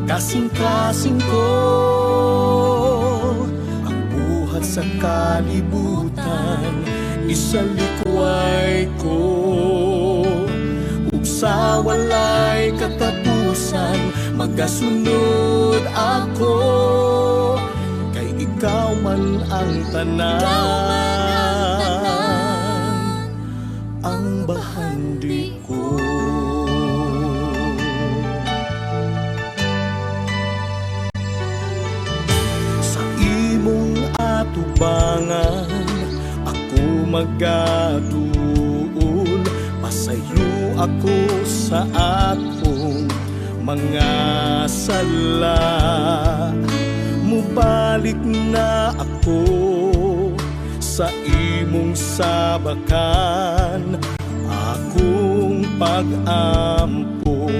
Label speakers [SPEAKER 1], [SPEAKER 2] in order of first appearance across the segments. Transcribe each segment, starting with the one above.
[SPEAKER 1] Kasing-kasing ko ang buhat sa kalibutan, isalikway ko ug sa walay katapusan magasunod ako, kay ikaw man ang tanan, ang bahandi ko. Tubangan ako magaduol, pasayo ako sa akong mga sala. Mubalik na ako sa imong sabakan, akong pag-ampo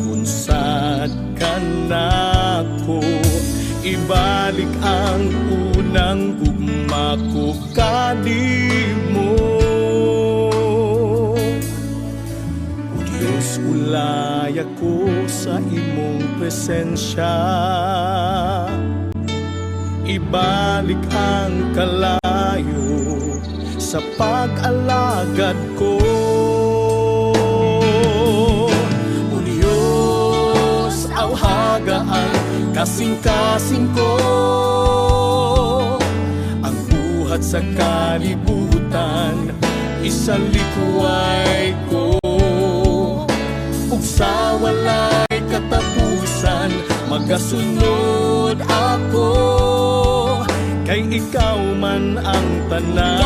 [SPEAKER 1] kung sad ka nako. Ibalik ang unang gugma ko kanimo, o Diyos, ulay ako sa imong presensya. Ibalik ang kalayo sa pag-alagad ko. O Diyos, awhagaan kasing-kasing ko ang buhat sa kalibutan, isalikway ko ug sa walay katapusan magasunod ako, kay ikaw man ang tanan,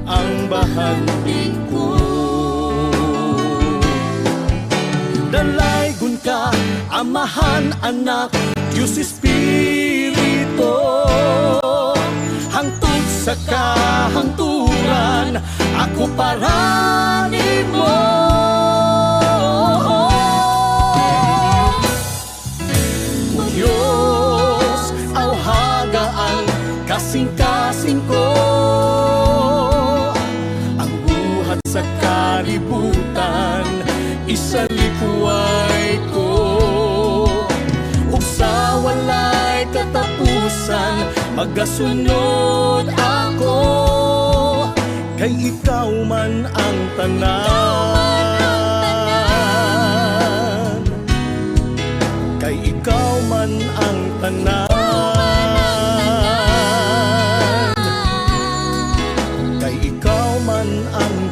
[SPEAKER 1] ang bahandi ko. Dalaygon ka, Amahan, Anak, Diyos Espiritu, hangtod sa kahangturan, ako para nimo. O Diyos, awhagaan kasing-kasing ko ang buhat sa kalibutan, isalikway ko ug sa walay katapusan magasunod ako, kay ikaw man ang tanan,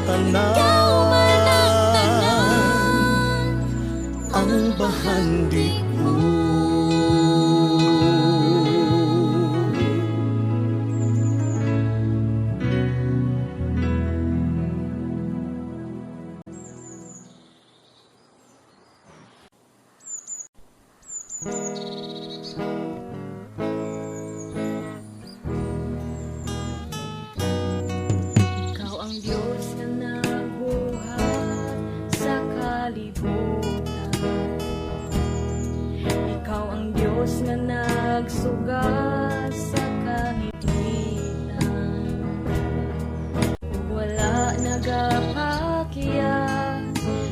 [SPEAKER 1] tanan, ang bahandik mo.
[SPEAKER 2] Ikaw ang Diyos na nagbuhat sa kalibutan. Ikaw ang Diyos na nagsugat sa kahipitan. Wala nagapakiya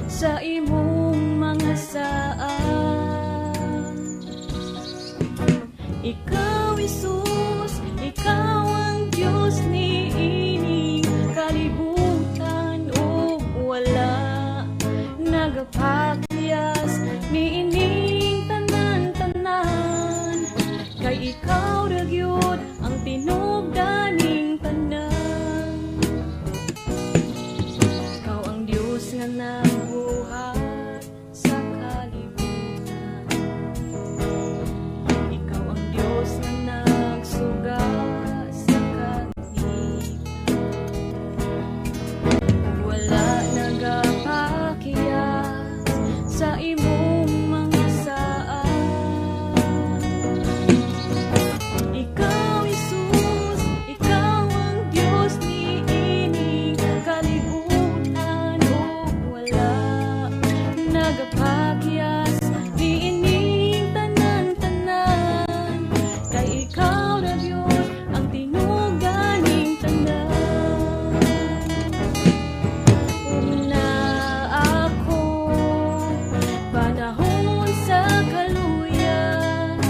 [SPEAKER 2] sa imong mga saan. Ikaw, Jesus, ikaw ang Diyos ni ining kalibutan. O wala nagapakyas ni ining tanan-tanan. Kay ikaw ragyod ang tinugdaning tanan. Ikaw ang Diyos nga nagbuhat sa kalibutan. Ikaw ang Diyos na nagsuga sa kahipitan. Wala nagapakiyas sa imong mga saan. Ikaw, Jesus, ikaw ang Diyos ni ining kalibutan. O wala nagapakiyas ni ining tanan-tanan. Kay ikaw na Diyos ang tinuganing tanan. Una ako, panahon sa kaluyan,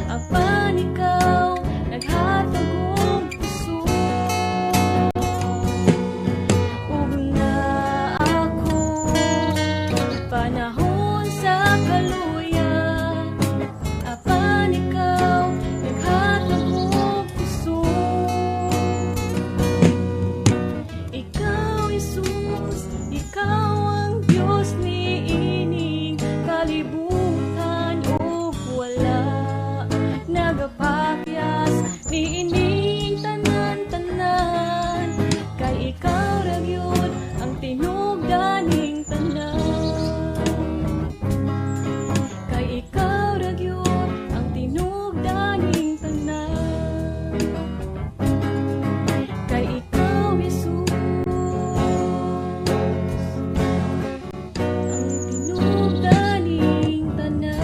[SPEAKER 2] apan ikaw naghatag og puso. Una ako, panahon sa kaluyan, apan ikaw naghatag og puso. Ikaw, Jesus, ikaw ang Diyos ni ining kalibutan. O wala nagapakyas ni ining tanan-tanan. Kay ikaw ragyod ang tinugdaning tanan. Kay ikaw ragyod ang tinugdaning tanan. Kay ikaw, Jesus, ang tinugdaning tanan.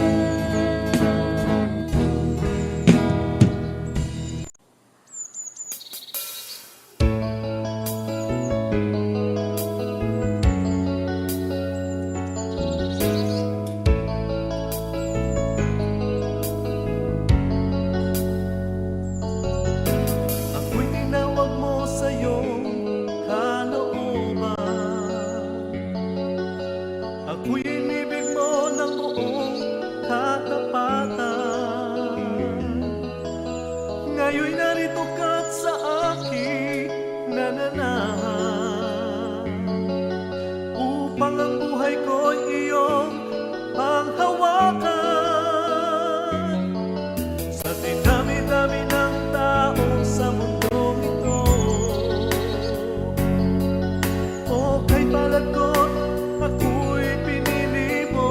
[SPEAKER 1] Ako'y tinawag mo sa iyong kalooban. Ako'y inibig mo ng buong katapatan. Ngayon'y narito ka't sa aking nananahan, upang ang buhay ko'y iyong panghawakan. Sa dinami-dami ng tao sa mundong ito, o kay palagot ako'y pinili mo.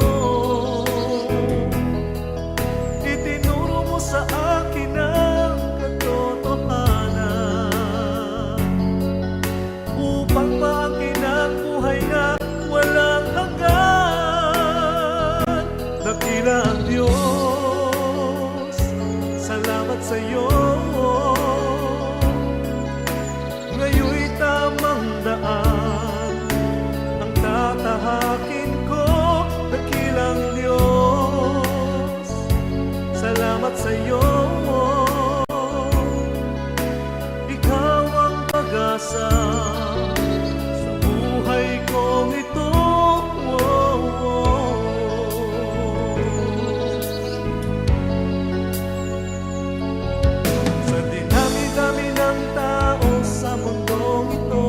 [SPEAKER 1] Itinuro mo sa akin ang katotohanan, upang maangkin ang buhay na walang hanggan. Dakila ang Diyos, salamat sa iyo. Ngayon'y tamang daan ang tatahakin ko. Dakilang Diyos, salamat sa iyo. Ikaw ang pag-asa sa buhay kong ito. Sa dinami-dami ng tao sa mundong ito,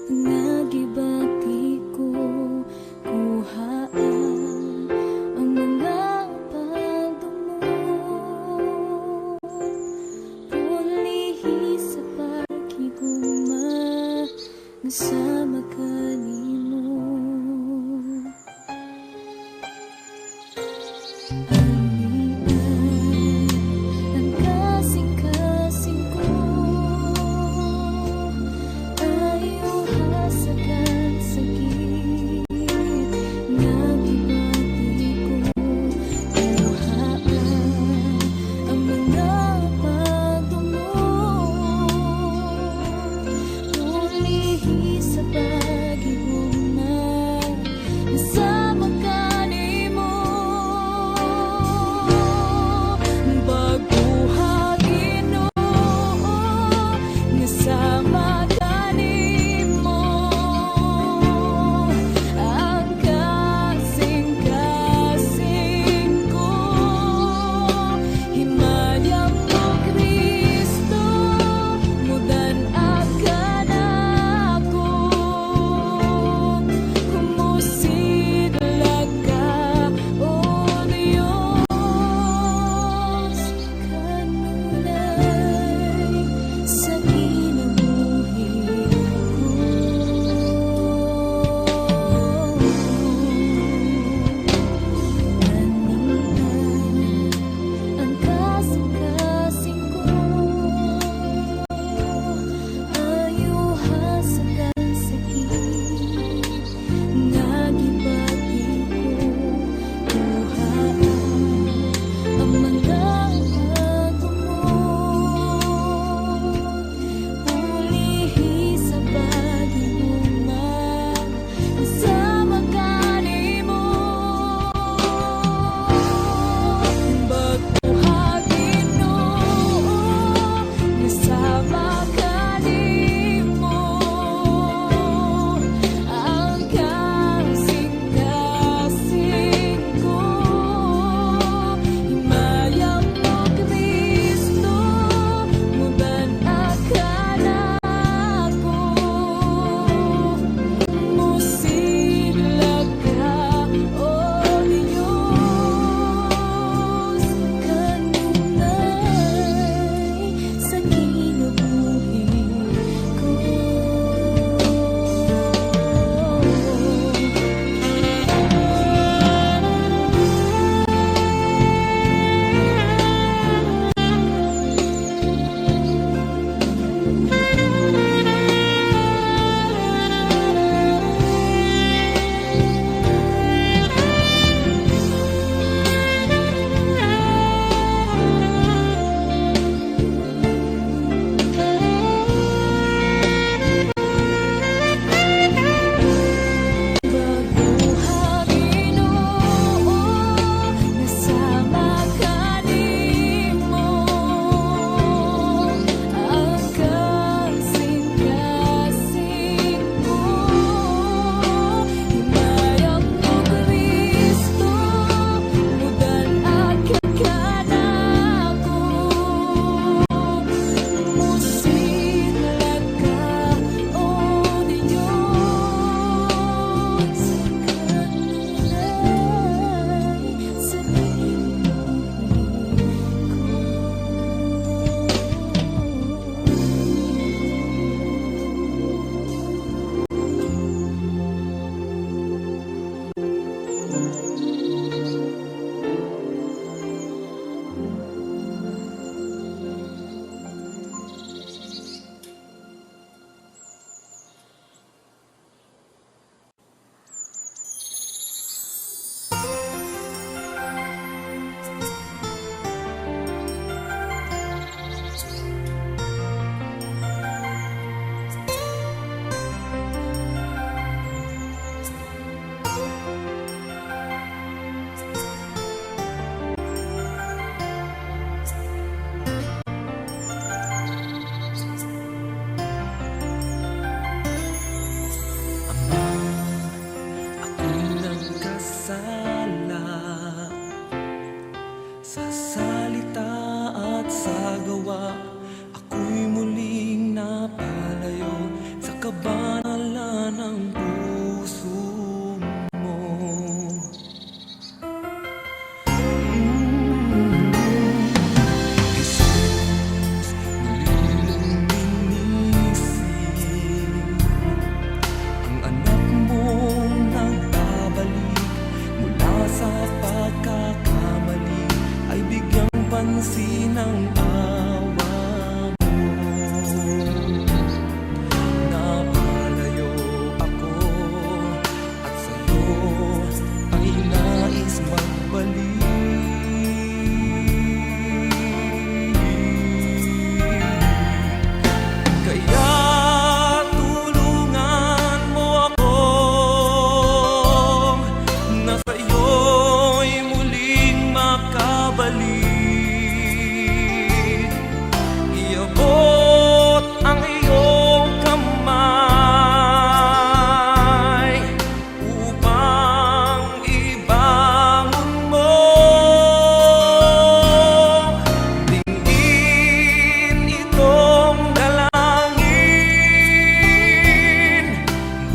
[SPEAKER 2] nagibati ko, kuhaan ang mga pagdumot. Pulihi sa pagkiguma nga sama kanimo. Ang kasing-kasing ko ayaw hasagan sakit, nagibati ko, kuhaan ang mga pagdumot. Pulihi sa pag-ibig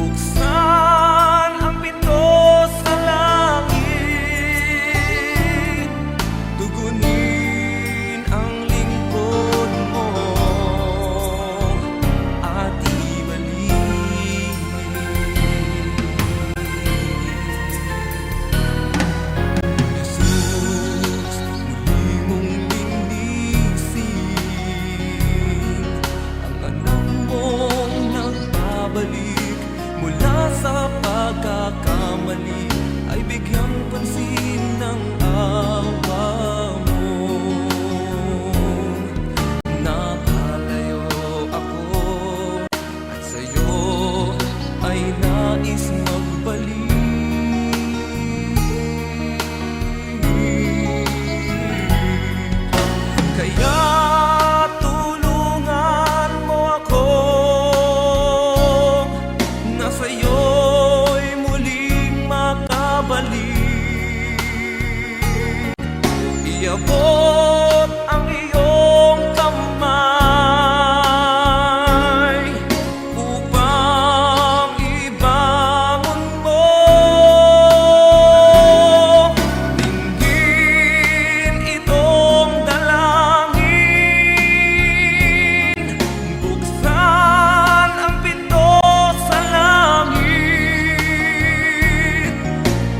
[SPEAKER 1] Buksan ang pinto sa langit, tugunin ang lingkod mo at ibalik. Jesus, muli mong linisin ang anak mong nagbabalik mula sa pagkakamali, ay bigyang pansin ng awa mo. Nakalayo ako at sa'yo ay nais magbalik. Kaya tulungan mo ako na sa'yo'y muling makabalik. Iabot ang iyong kamay upang ibangon mo. Dinggin itong dalangin, buksan ang pinto sa langit,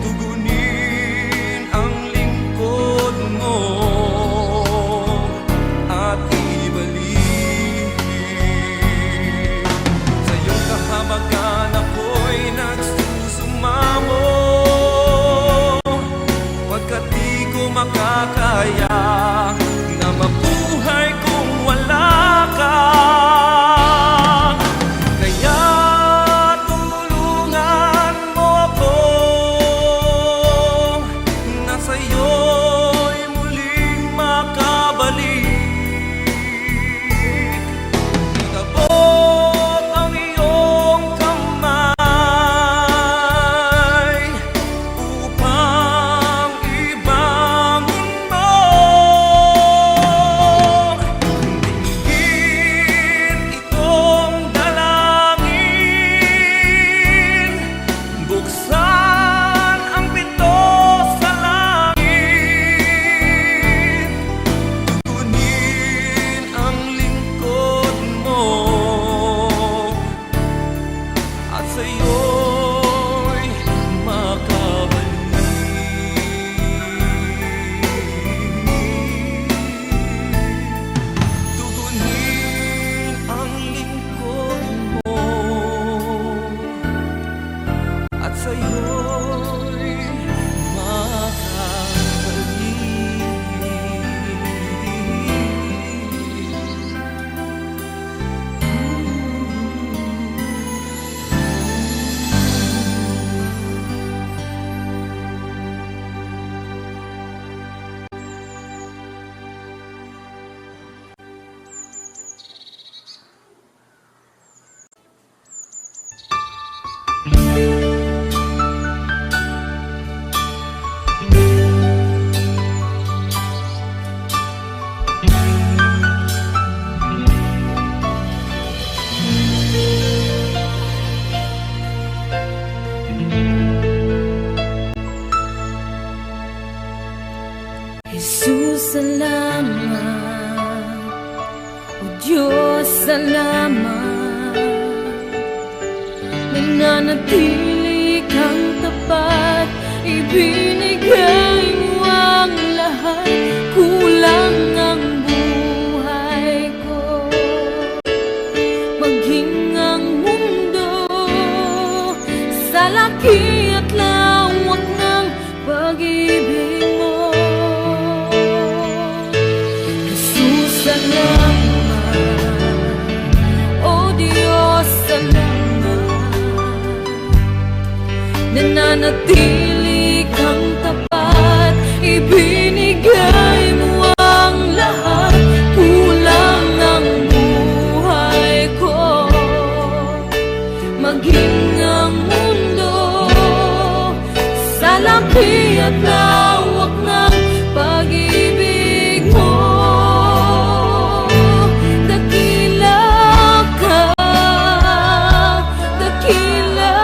[SPEAKER 1] tugunin ang lingkod mo at ibalik. Sa iyong kahamagan ako'y nagsusumamo, pagkat di ko makakaya na mabuhay kung wala ka. Kaya tulungan mo ako na sa'yo'y muling makabalik. Iabot ang iyong kamay upang ibangon mo. Dinggin itong dalangin, buksan ang pinto sa langit, tugunin ang lingkod mo at sa'yo'y makabalik. Tugunin ang lingkod mo at sa'yo'y
[SPEAKER 2] Jesus, salamat. O Diyos, salamat. Nananatili kang tapat, ibinigay mo ang lahat. Kulang ang buhay ko, maging ang mundo sa laki at lawak ng pag-ibig mo. Jesus, salamat. O Diyos, salamat. Nananatili kang tapat, ibinigay mo ang lahat. Kulang ang buhay ko, maging ang mundo sa laki at lawak ng pag-ibig mo. Dakila ka, dakila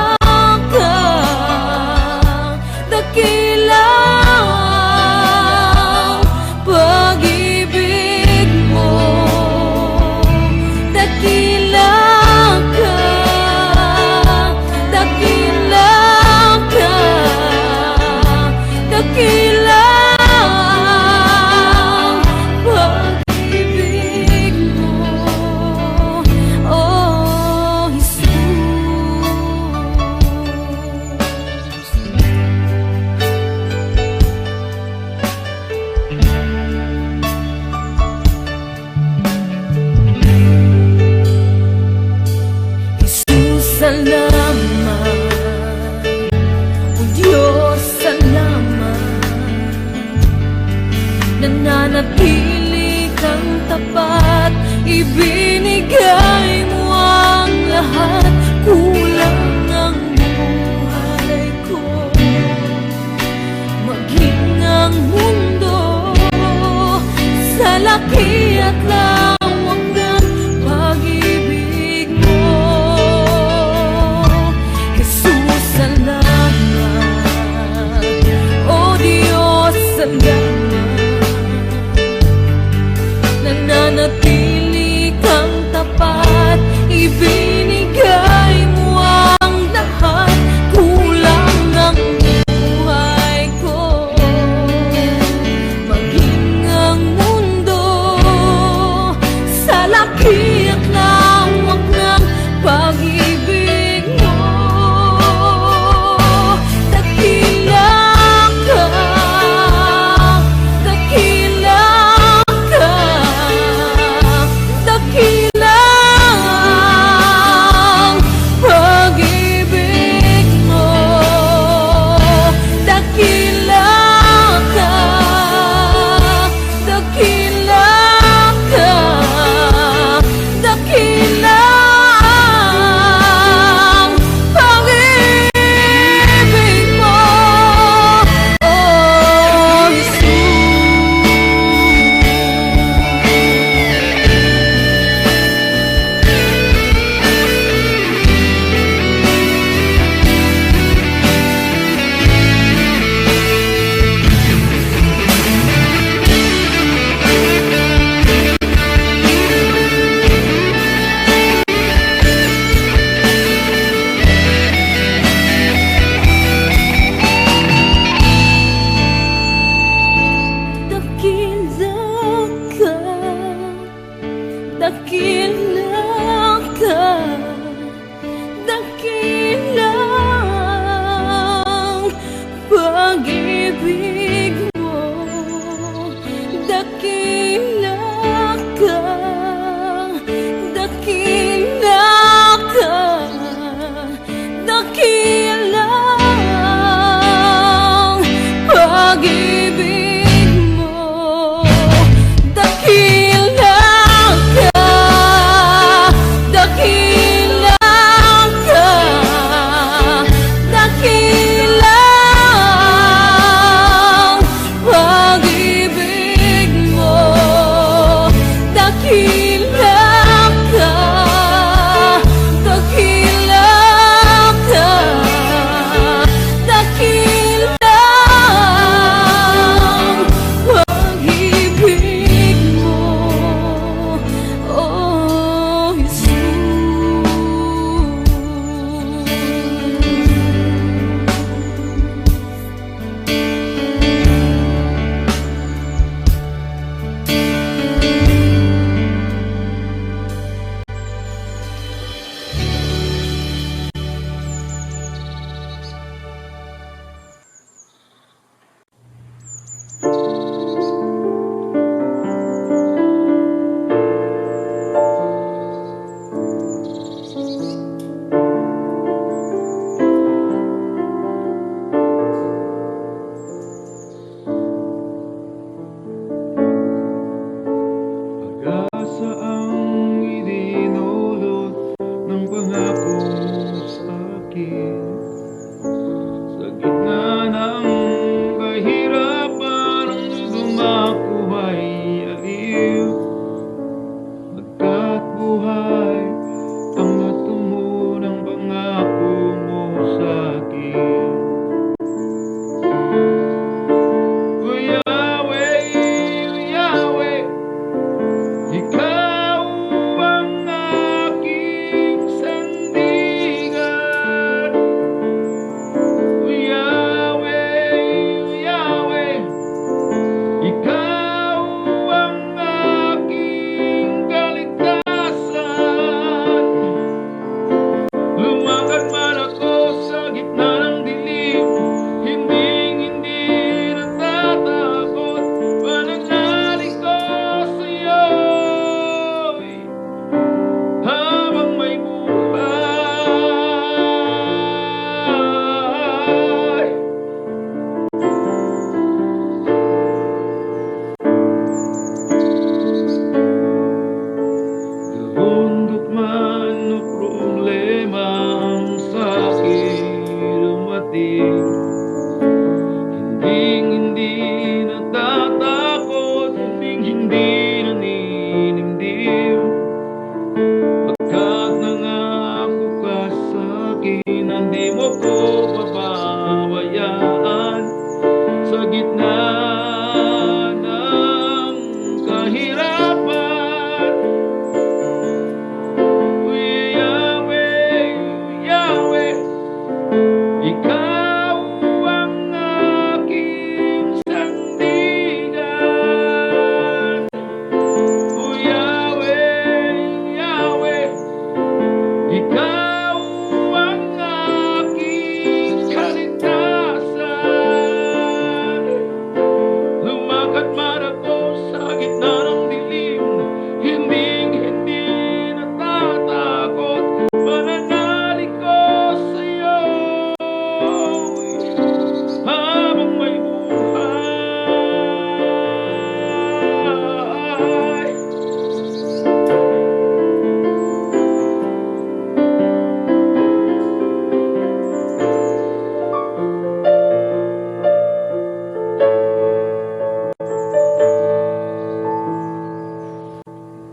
[SPEAKER 3] akin. Sa gitna ng kahirapan, ang dumako ay aliw. Pagkat buhay ang matumo ng pangako mo sa akin. O Yahweh, O Yahweh, Ikaw ang aking sandigan. O Yahweh, O Yahweh, Ikaw ang aking kaligtasan. Lumakad man ako sa gitna ng dilim, hindi natatakot. Pananalig ko sa'yo habang may buhay. Bundok man o problema ang sa'kin dumating, hindi natatakot, hindi naninimdim. Pagkat nangako ka sa'kin, hindi mo ko pababayaan. Sa gitna ng kahirapan, O Yahweh, O Yahweh, Ikaw ang aking sandigan. O Yahweh, O Yahweh, Ikaw ang aking kaligtasan. Lumakad man ako sa gitna ng dilim, hindi natatakot. Pananalig ko sa'yo habang may buhay.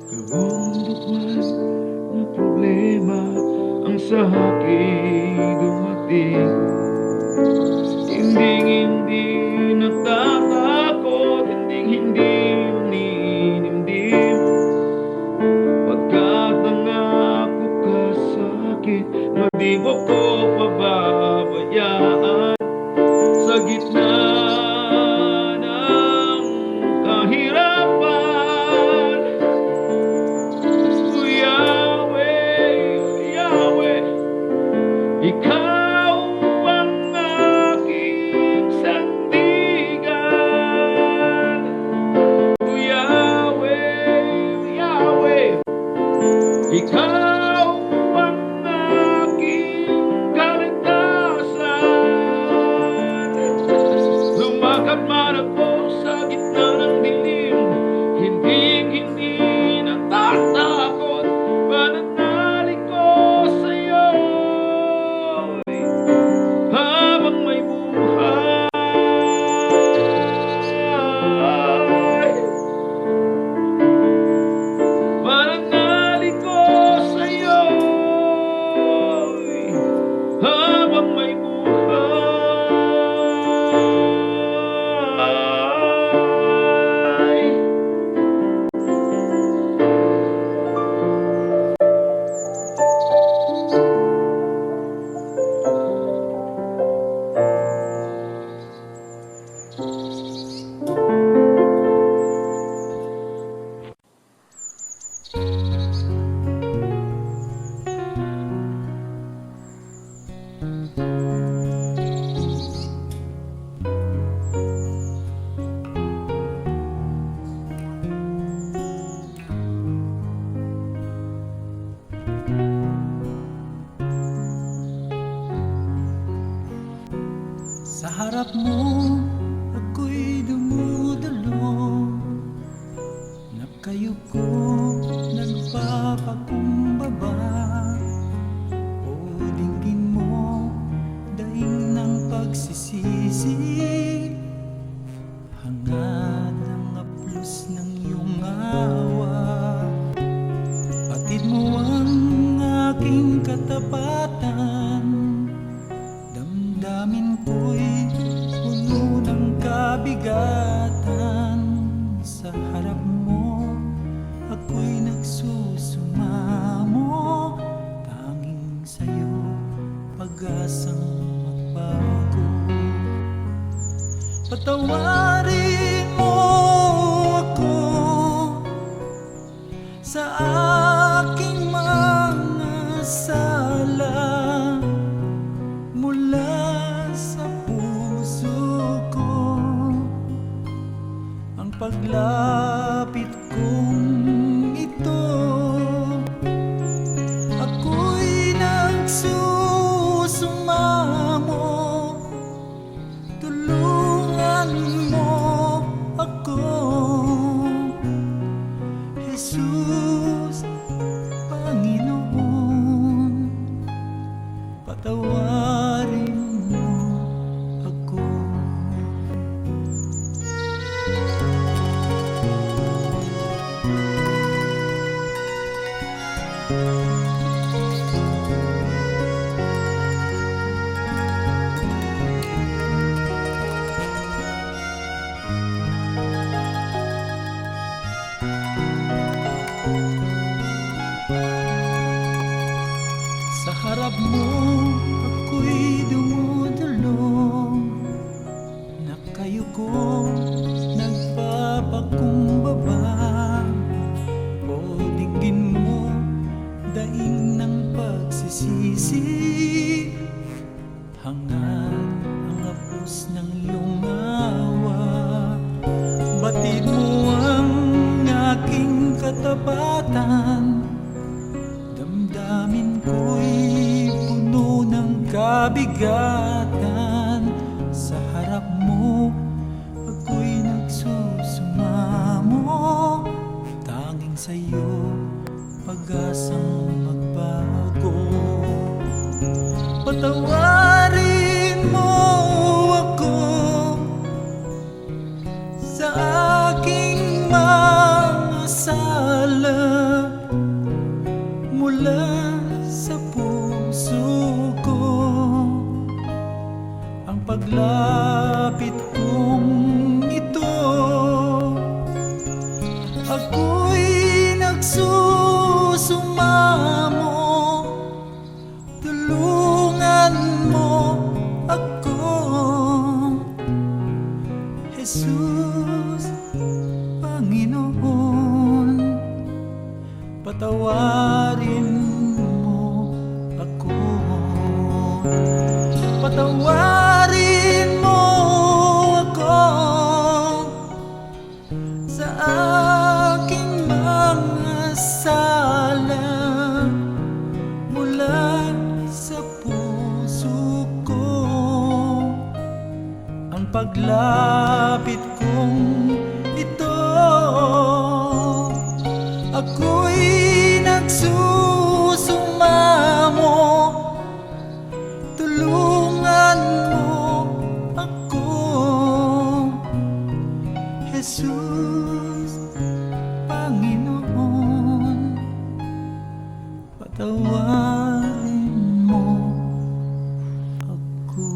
[SPEAKER 3] Kabundok man na problema ang sa akin dumating, hindi natatakot, hindi naninimdim. Pagkat nangako ka sa'kin, hindi mo ko pababayaan. Sa gitna ng kahirapan, O Yahweh, O Yahweh, Ikaw ang aking sandigan. O Yahweh, O Yahweh, Ikaw ang aking kaligtasan. Lumakad man ako sa gitna ng dilim, hindi natatakot. Pananalig ko sa'yo habang may buhay. Pananalig ko sa'yo habang may buhay.
[SPEAKER 4] Sa harap mo ako'y dumudulong, nakayuko, nagpapakumbaba. O dinggin mo pag-asang magbago. Patawarin mo ako sa aking mga sala, mula sa puso ko. Ang paglapit kong ito, ako'y nagsusumamo. Tulungan mo ako, Jesus, Panginoon. Patawarin mo ako. Sa harap mo ako'y dumudulong, nakayuko, nagpapakumbaba. O digin mo, daing ng pagsisisi, hangad ang hapos ng iyong awa. Batid mo ang aking katapatan, damdamin ko'y puno ng kabigatan. Sa harap mo ako'y nagsusumamo, tanging sa'yo pag-asang magbago. Patawarin mo ako sa aking mga sala, mula sa puso ko. Ang paglapit kong ito, ako'y nagsusumamo. Tulungan mo ako, Jesus, Panginoon. Patawarin mo ako. Patawarin mo ako sa aking mga sala, mula sa puso ko. Ang paglapit kong ito, ako'y nagsusumamo. Tulungan mo ako, Jesus, Panginoon. Patawarin mo ako.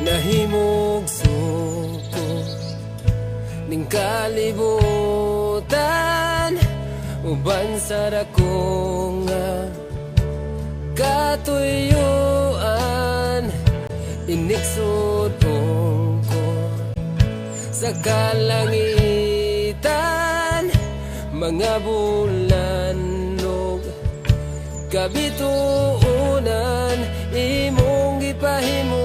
[SPEAKER 1] Nahimog suko ning kalibutan, uban sa dako nga katuyuan. Iniksudong ko sa kalangitan, mga bulan og kabituunan, imong gipahimutan.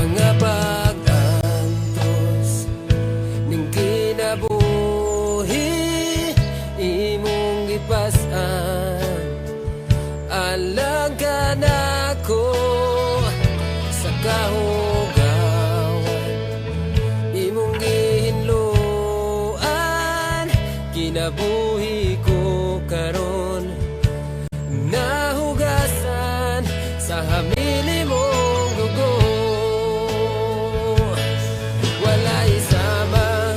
[SPEAKER 1] Mga pag-antos ning kinabuhi, imong gipas-an. Alang ka nako sa kahugawan, imong gihinluan. Kinabuhi ko karon, nahugasan sa hamili mong dugo. Walay sama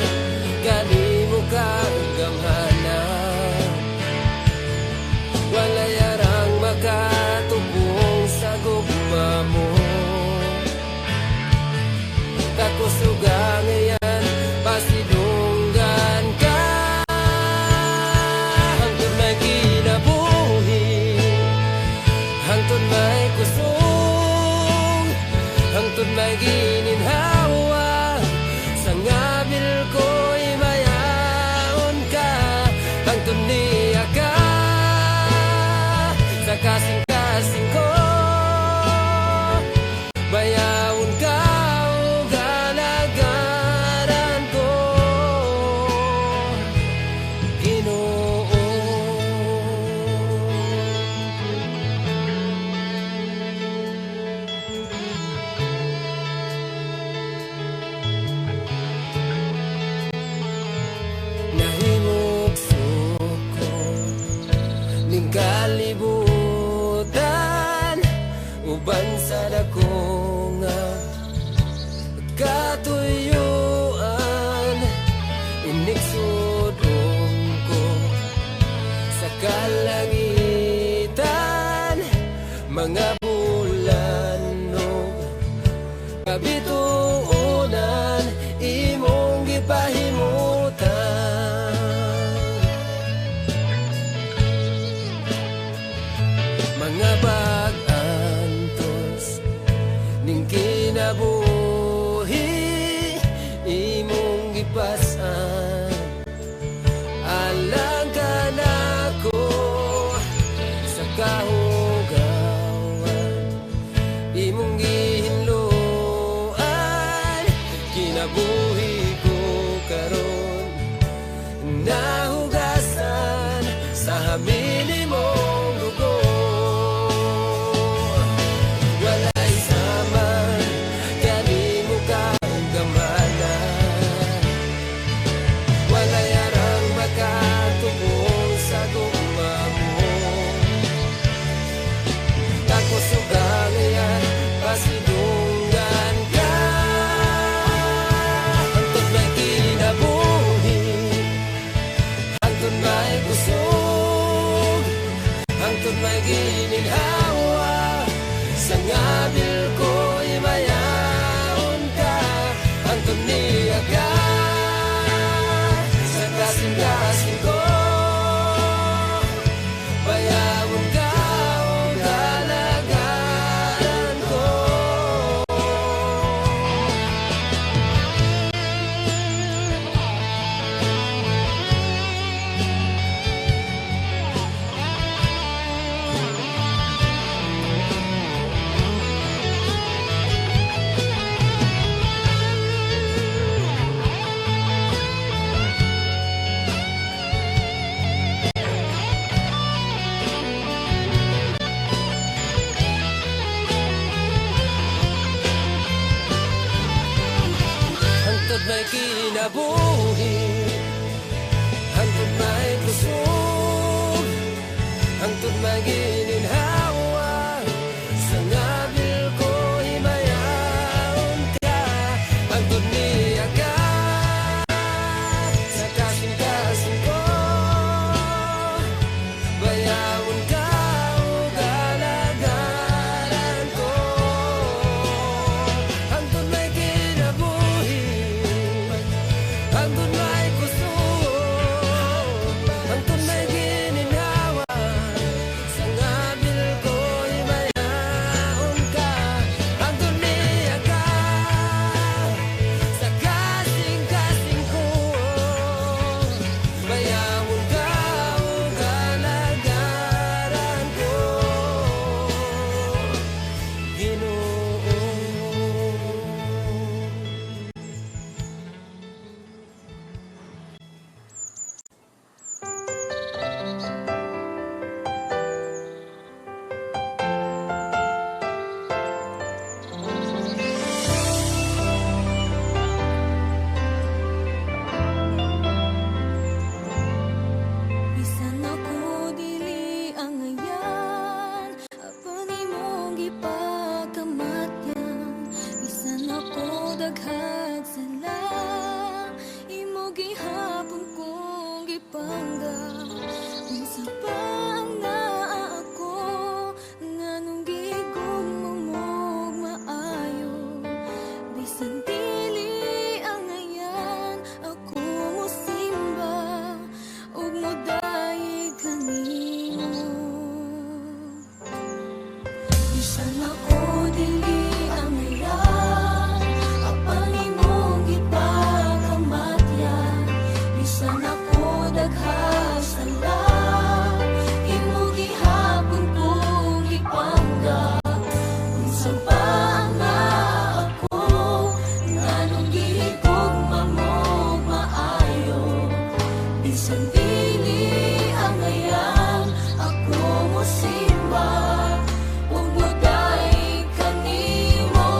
[SPEAKER 1] sa dako nga katuyuan, inigsudong ko sa kalangitan, mga bulan no kabituunan imong gipahimutan. Mga pag-antos ning kinabuhi imong gipasan, alang ka nako sa kahugawan imong gihinluan, kinabuhi ko karon nahugasan sa hamili mong dugo. Walay saman kanimo kang gamanan, walay arang makatubong sa gugma mo. Takos ugang yan pasidunggan ka, hangtod may kinabuhi, hangtod may kusog, hangtod may gininhawa, sa ngabil ko'y mayaon ka, hangtod niya ka sa kasing-kasing ko, bayawon ka o kalagaran ko. Hangtod may kinabuhi, hangtod may kusog, hangtod may gininhawa, sa ngabil ko'y mayaon ka, hangtod niya ka sa kasing-kasing ko, bayawon ka o kalagaran ko. Hangtod may kinabuhi, hangtod may kusog, hangtod may gininhawa, sa ngabil ko'y mayaon ka, hangtod niya ka sa kasing-kasing ko, bayawon ka o kalagaran ko, Ginoo.
[SPEAKER 2] Bisan ako dili ang ayan, apan imong gipakamatyan. Bisan ako daghag sala, imo gihapon kong gipanggap. Unsa pa ang naa ako, nganong gigugma mo maayo. Bisan dili ang ayan, ako mosimba ug modaig kanimo. Bisan ako dili ang ayan, apan imong gipakamatyan. Bisan ako daghang sala, imo gihapon kong gipanggap. Unsa pa ang naa ako, nganong gihigugma mo maayo. Bisan dili ang ayan, ako mosimba ug modaig kanimo.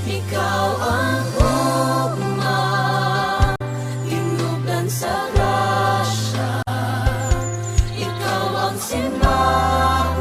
[SPEAKER 2] Ikaw ang ugma, tinubdan sa grasya. Ikaw ang simahon,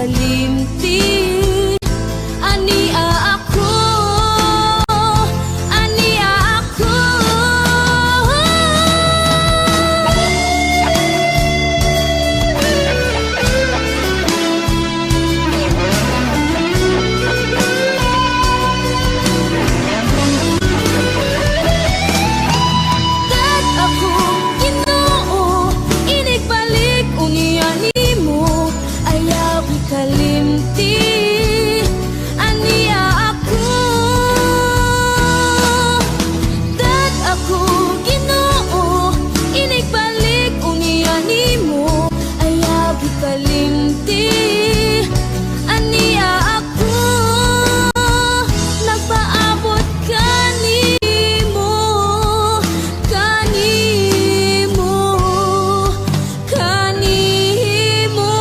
[SPEAKER 2] kalimti. Ania ako, ania ako. Tat ako, Ginoo, inigbalik unya nimo. Ayaw ikalimti, ania ako. Tat ako, Ginoo, inigbalik unya nimo. Ayaw ikalimti, ania ako. Nagpaabot kanimo, kanimo, kanimo.